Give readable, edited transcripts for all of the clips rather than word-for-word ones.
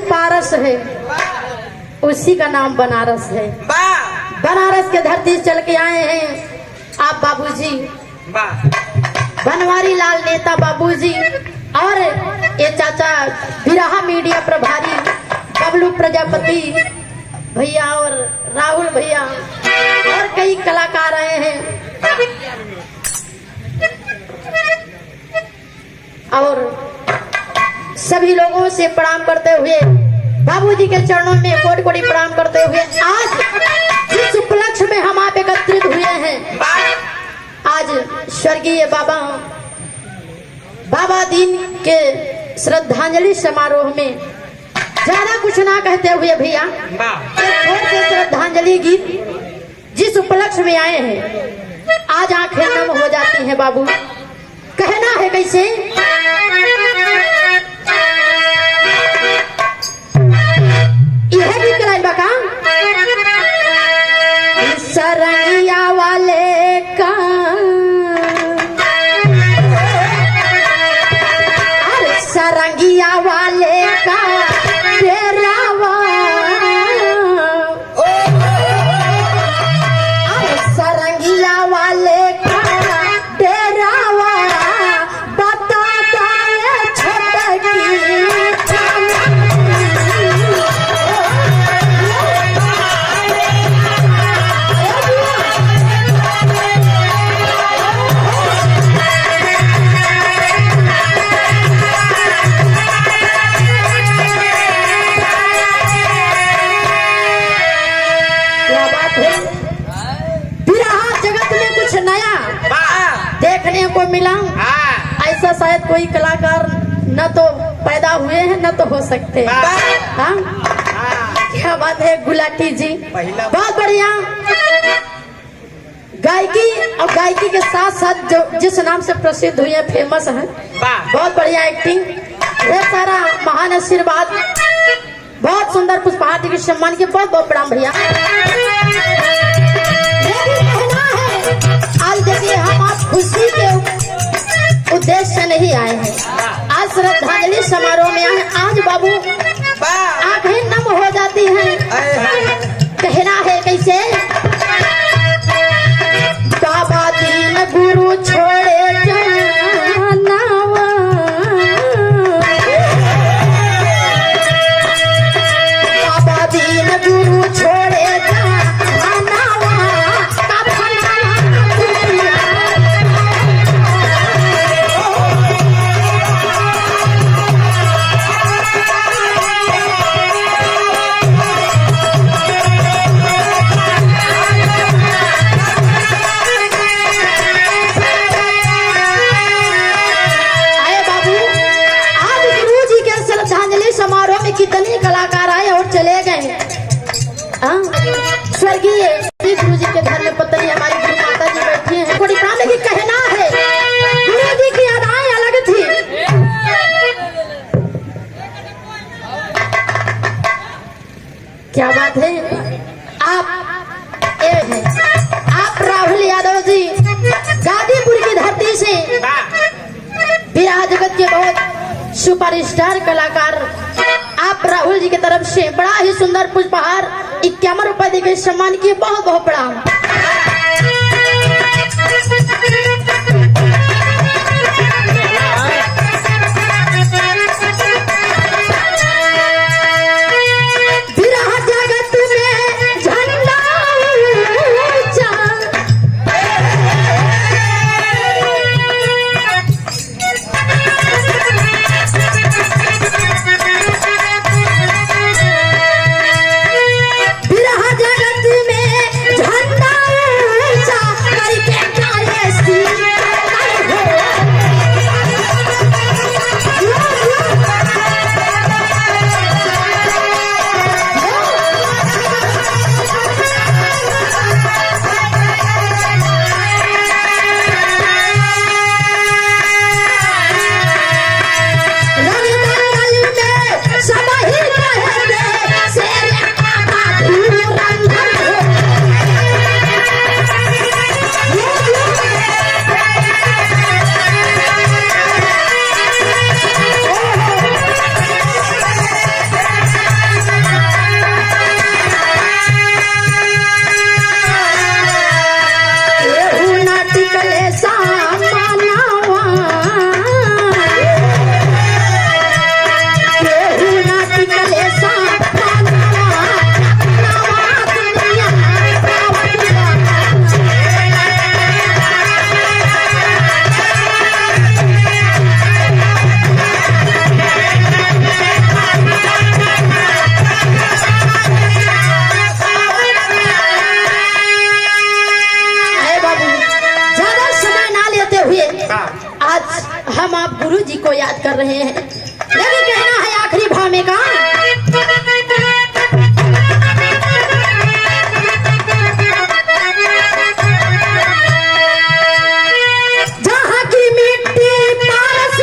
पारस है, उसी का नाम बनारस है। बनारस के धरती चल के आए हैं आप बाबूजी, बनवारी लाल नेता बाबूजी, और ये चाचा बिरहा मीडिया प्रभारी बबलू प्रजापति भैया और राहुल भैया और कई कलाकार आए हैं। और सभी लोगों से प्रणाम करते हुए बाबूजी के चरणों में कोटि कोटि प्रणाम करते हुए आज जिस उपलक्ष्य में हम आप एकत्रित हुए हैं, आज स्वर्गीय बाबा दीन के श्रद्धांजलि समारोह में ज्यादा कुछ ना कहते हुए भैया एक श्रद्धांजलि गीत जिस उपलक्ष्य में आए हैं, आज आंखें नम हो जाती हैं बाबू। कहना है कैसे, यह भी कराई बका सरंगिया वाले का, अरे सरंगिया वाले का डेरावा, अरे सरंगिया वाले का डेरावा बताता है छोटकी। देखने को मिला ऐसा शायद कोई कलाकार न तो पैदा हुए हैं न तो हो सकते। हाँ क्या बात है गुलाटी जी, बहुत बढ़िया गायकी और गायकी के साथ साथ जो जिस नाम से प्रसिद्ध हुई है, फेमस है, बहुत बढ़िया एक्टिंग, ढेर सारा महान आशीर्वाद, बहुत सुंदर पुष्पहार जी के सम्मान के बहुत बहुत प्रणाम भैया। आज देखिए हम आप खुशी के उद्देश्य से नहीं आए हैं, आज श्रद्धांजलि समारोह में आए। आज बाबू आंखें नम हो जाती हैं। कहना है कैसे, बाबा दीन गुरु छोड़े जानावा, बाबा दीन गुरु छोड़े कितने कलाकार आए और चले गए। स्वर्गीय गुरु जी के घर में पत्नी हमारी गुरु माता जी बैठी हैं। थोड़ी काम की कहना है, गुरु जी की अदाएं अलग थी। क्या बात है, आप राहुल यादव जी गाजीपुर की धरती से बिरहा जगत के बहुत सुपरस्टार कलाकार, आप राहुल जी की तरफ से बड़ा ही सुंदर पुष्पहार 51 रुपए देकर सम्मान किए, बहुत बहुत प्रणाम। झंडा लेकिन कहना है आखिरी भाव में का जहाँ की मिट्टी पारस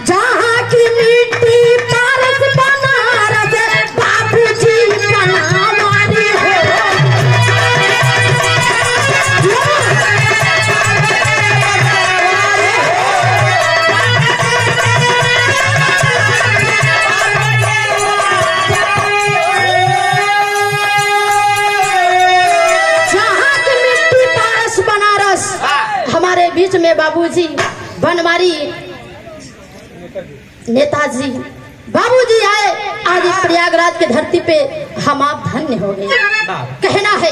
जहाँ की मिट्टी पारस बनारस बाबूजी बनावारी हो। जहाँ की मिट्टी पारस बनारस हमारे बीच में बाबूजी बनवारी नेताजी बाबूजी आए। आज इस प्रयागराज के धरती पे हम आप धन्य हो गए। कहना है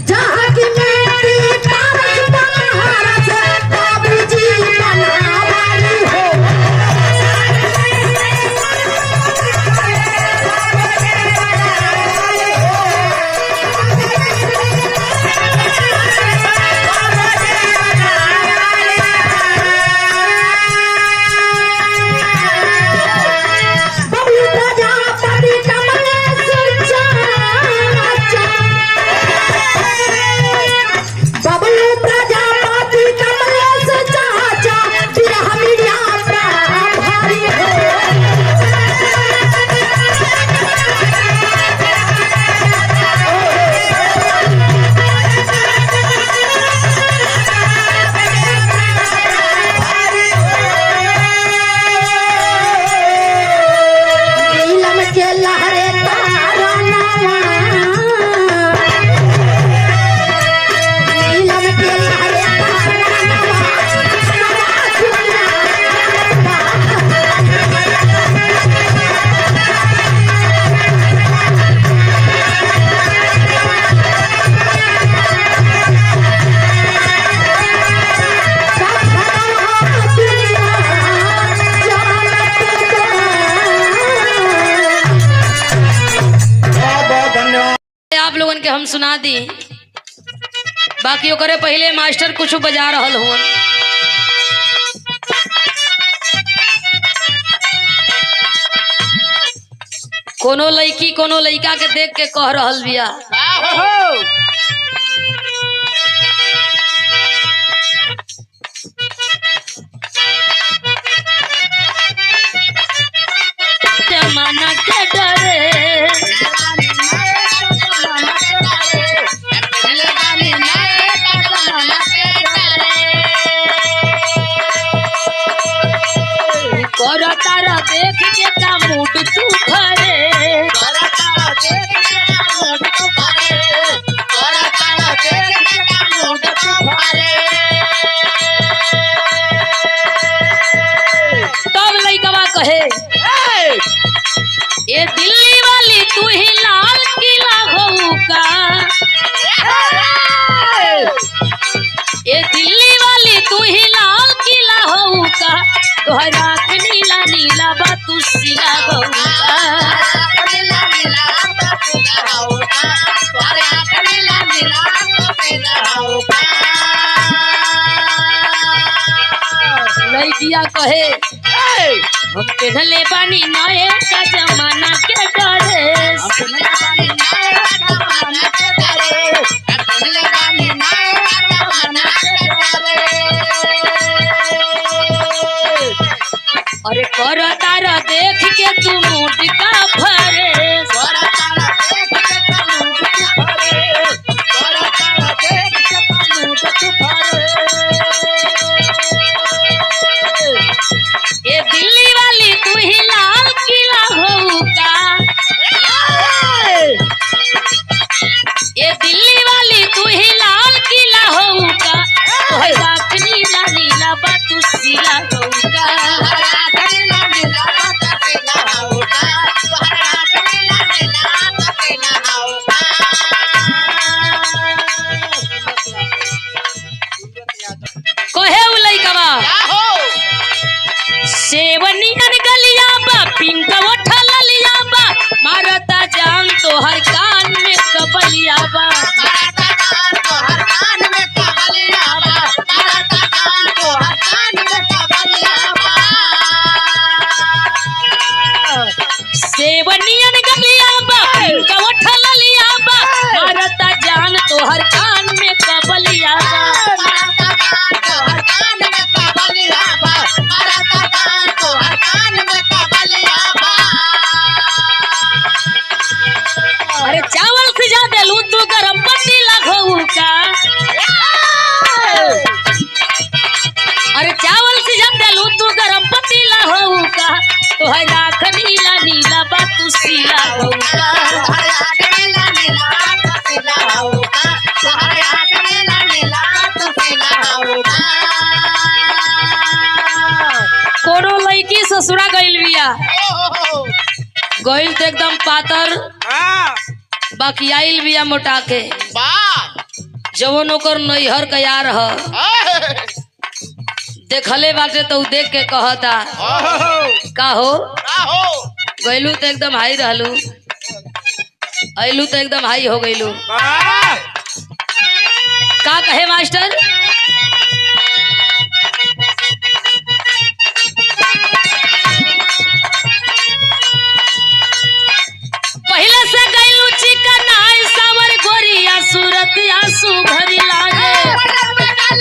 जहाँ की मिट्टी पारस बनारस बाबूजी बनावारी हो। बबलू प्रजापति कमलेश चाचा, बबलू प्रजापति कमलेश चाचा बिरह मीडिया प्रभारी हो। नीलम के लहरे तारा नवा, नीलम के लहरे तारा नवा, नवा दुनिया बा। आप लोगन के हम सुना दी, बाकी ओकरे पहले मास्टर कुछ बजा रहल हो। कोनो लड़की कोनो लड़का के देख के कह रहल बिया, जमाना के डरे कर तारा देख के का मूड तू भरे, तब लइकवा कहे ए दिल्ली वाली तू ही लाल किला हो का, ए दिल्ली वाली तू ही लाल किला हो का, तोहरा आँख नीला नीला बा तू सिला हो का। लड़किया कहे हम पहनले बानी नए का जमाना के डरे, अरे कर तारा देख के तू मूड का भरे, ए दिल्ली वाली तू ही लाल किला हो का, तू गरम पतीला घोऊ का अरे चावल सिझम देलू तू गरम पतीला होऊ का तोहर आँख नीला नीला बा तू सीला होऊ का कोनो लड़की ससुरा गइल बिया गइल तो एकदम पातर बाकी आइल बिया मोटा के जवन ओकर नैहर का यार ह देखले बाटे तो देख के कहता का हो गइलू तो एकदम हाई रहलू अइलू तो एकदम हाई हो गइलू का कहे मास्टर पहले से गइलू चिकन आई सावर गोरिया सूरतिया सुघरी लागे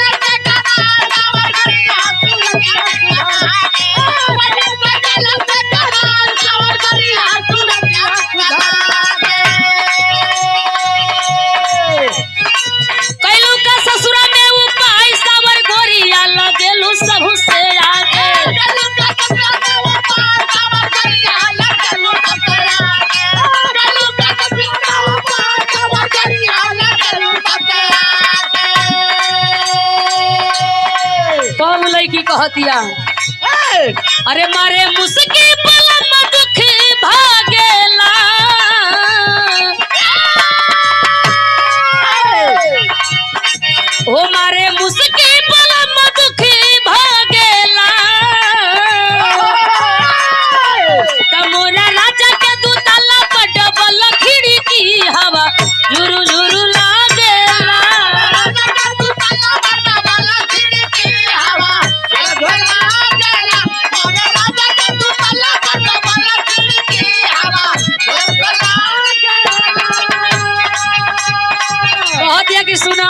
कैलू का ससुरा में उपाय सावर गोरिया लगेलू सबू से आगे कौन लड़की कहतिया अरे मारे मुस्की पलम दुख भागेला ओ मारे मुस्की पलम दुख भागेला तमोरा राजा के दू ताला पर डबल खिड़की हवा झुरु झुरु लागेला कि सुना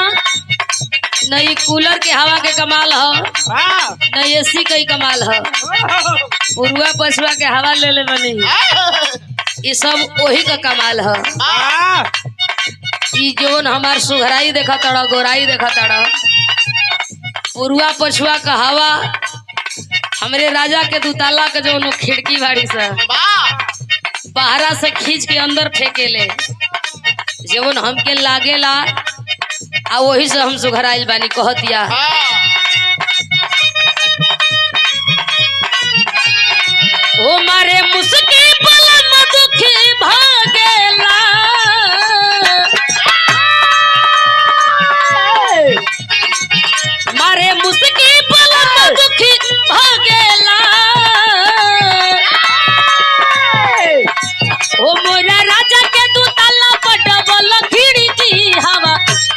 नहीं कूलर के हवा के कमाल ह नहीं एसी के कमाल ह पुरुआ पछुआ के हवा ले ले बनी ये सब वही का कमाल ह ई जोन हमार सुघराई देखा तड़ा गोराई देखा तड़ा पुरुआ पछुआ का हवा हमरे राजा के दुताला के जो खिड़की भाड़ी से बाहरा से खींच के अंदर फेंकेले जवन हमके लागेला आ वही से हम सुघराइल बानी कहतिया ओ मारे मुस्की पलम दुख भागेला मारे मुस्की पलम दुख भागेला ओ मोरा राजा के दू ताला पर डबल खिड़की हवा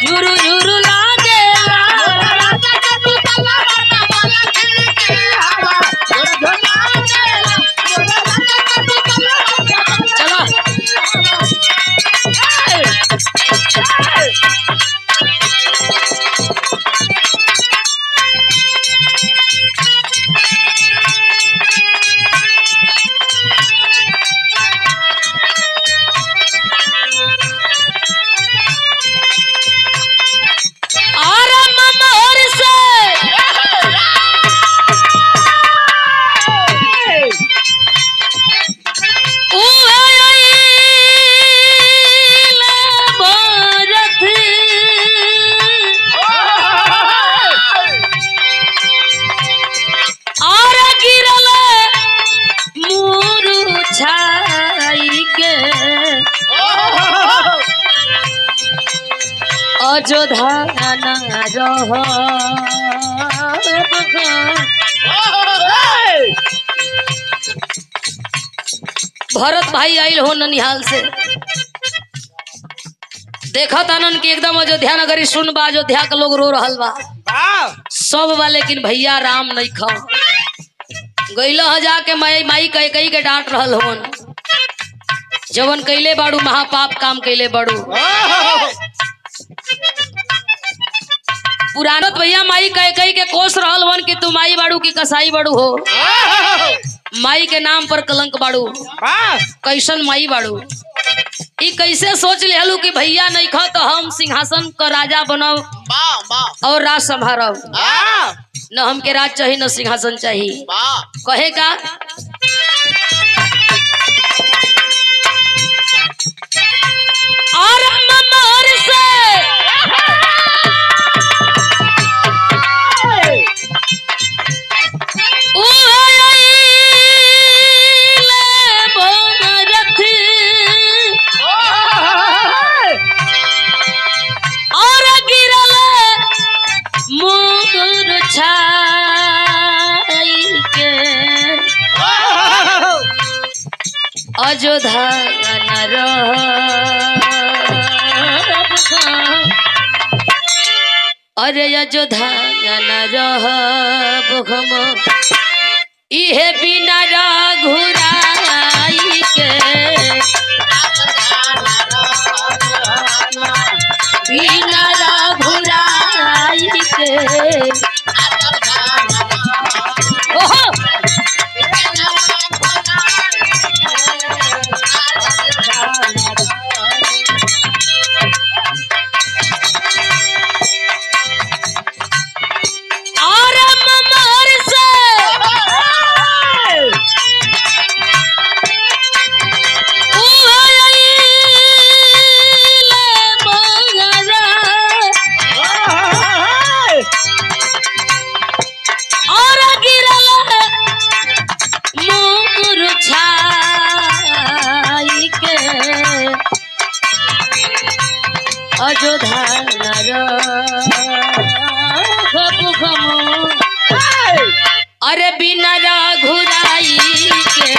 झुरु झुरु लागेला चलो अयोध्या भरत भाई आइल हो ननिहाल से देखा तानन कि एकदम अयोध्या नगरी सुन बा अयोध्या के लोग रो रहल बा सब बा लेकिन भैया राम नहीं खा गइलो ह जाके माई कई कई के डांट रहल होन जवन कैले बाड़ू महापाप काम कैले बाड़ू पुरानत भैया माई कह कही के कोस रहल वन कि तू माई बाड़ू की कसाई बाड़ू हो माई के नाम पर कलंक बाड़ू कैसन माई बाड़ू ई कैसे सोच लेलू कि भैया नहीं खा तो हम सिंहासन का राजा बनब और राज संभारब। न हमके राज चाहिए न सिंहासन चाहिए। कहेगा और ममर से और गिरल मोर छाई के अयोध्या न अरे अयोध्या न रहब हम इहे बिना घुराई के बिना घुराई के ओहो अयोध्या अरे बिना घुराई के